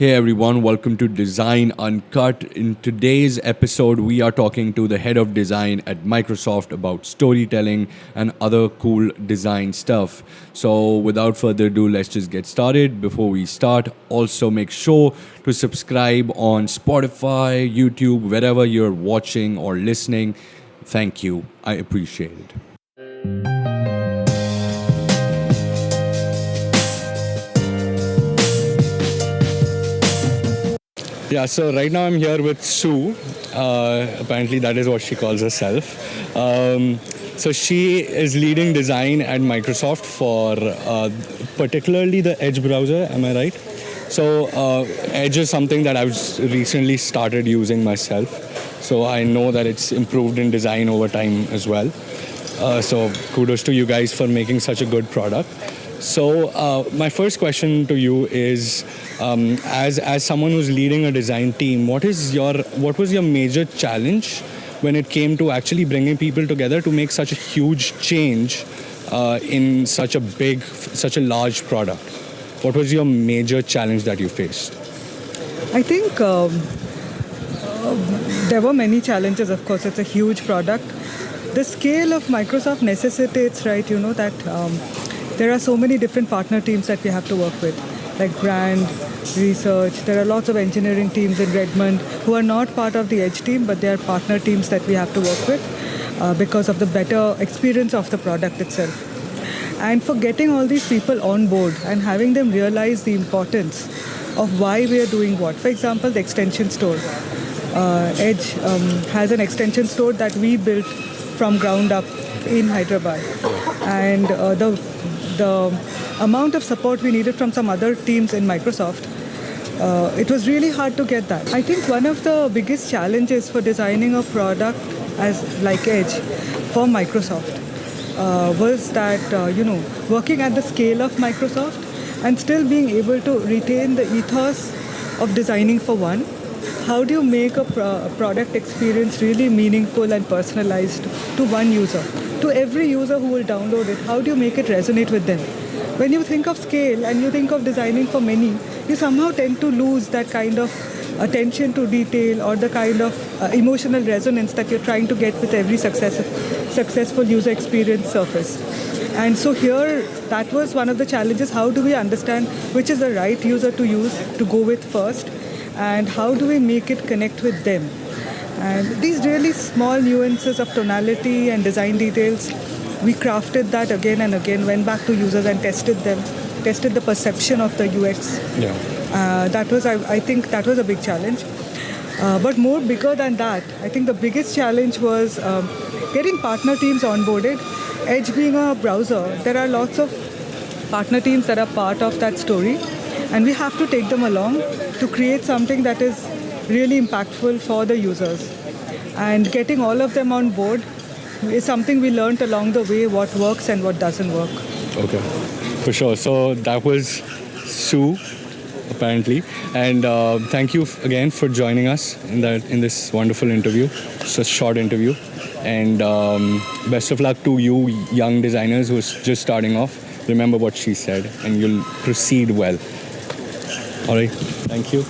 Hey everyone, welcome to Design Uncut. In today's episode, we are talking to the head of design at Microsoft about storytelling and other cool design stuff. So, without further ado, let's just get started. Before we start, also make sure to subscribe on Spotify, YouTube, wherever you're watching or listening. Thank you. I appreciate it. Yeah, so right now I'm here with Soo. Apparently, that is what she calls herself. So she is leading design at Microsoft for particularly the Edge browser. Am I right? So Edge is something that I've recently started using myself. So I know that it's improved in design over time as well. So kudos to you guys for making such a good product. So my first question to you is, as someone who's leading a design team, what was your major challenge when it came to actually bringing people together to make such a huge change in such a large product? What was your major challenge that you faced? I think there were many challenges. Of course, it's a huge product. The scale of Microsoft necessitates, right? That there are so many different partner teams that we have to work with, like brand, research. There are lots of engineering teams in Redmond who are not part of the Edge team, but they are partner teams that we have to work with because of the better experience of the product itself. And for getting all these people on board and having them realize the importance of why we are doing what. For example, the extension store. Edge has an extension store that we built from ground up in Hyderabad. And the amount of support we needed from some other teams in Microsoft, it was really hard to get that. I think one of the biggest challenges for designing a product like Edge for Microsoft was that, working at the scale of Microsoft and still being able to retain the ethos of designing for one. How do you make a product experience really meaningful and personalized to one user? To every user who will download it, how do you make it resonate with them? When you think of scale and you think of designing for many, you somehow tend to lose that kind of attention to detail or the kind of emotional resonance that you're trying to get with every successful user experience surface. And so here, that was one of the challenges. How do we understand which is the right user to use, to go with first? And how do we make it connect with them? And these really small nuances of tonality and design details, we crafted that again and again, went back to users and tested the perception of the UX. Yeah. I think that was a big challenge. But more bigger than that, I think the biggest challenge was getting partner teams onboarded. Edge being a browser, there are lots of partner teams that are part of that story. And we have to take them along to create something that is really impactful for the users. And getting all of them on board is something we learned along the way, what works and what doesn't work. Okay, for sure. So that was Soo, apparently. And thank you again for joining us in this wonderful interview. It's a short interview. And best of luck to you young designers who are just starting off. Remember what she said and you'll proceed well. All right. Thank you.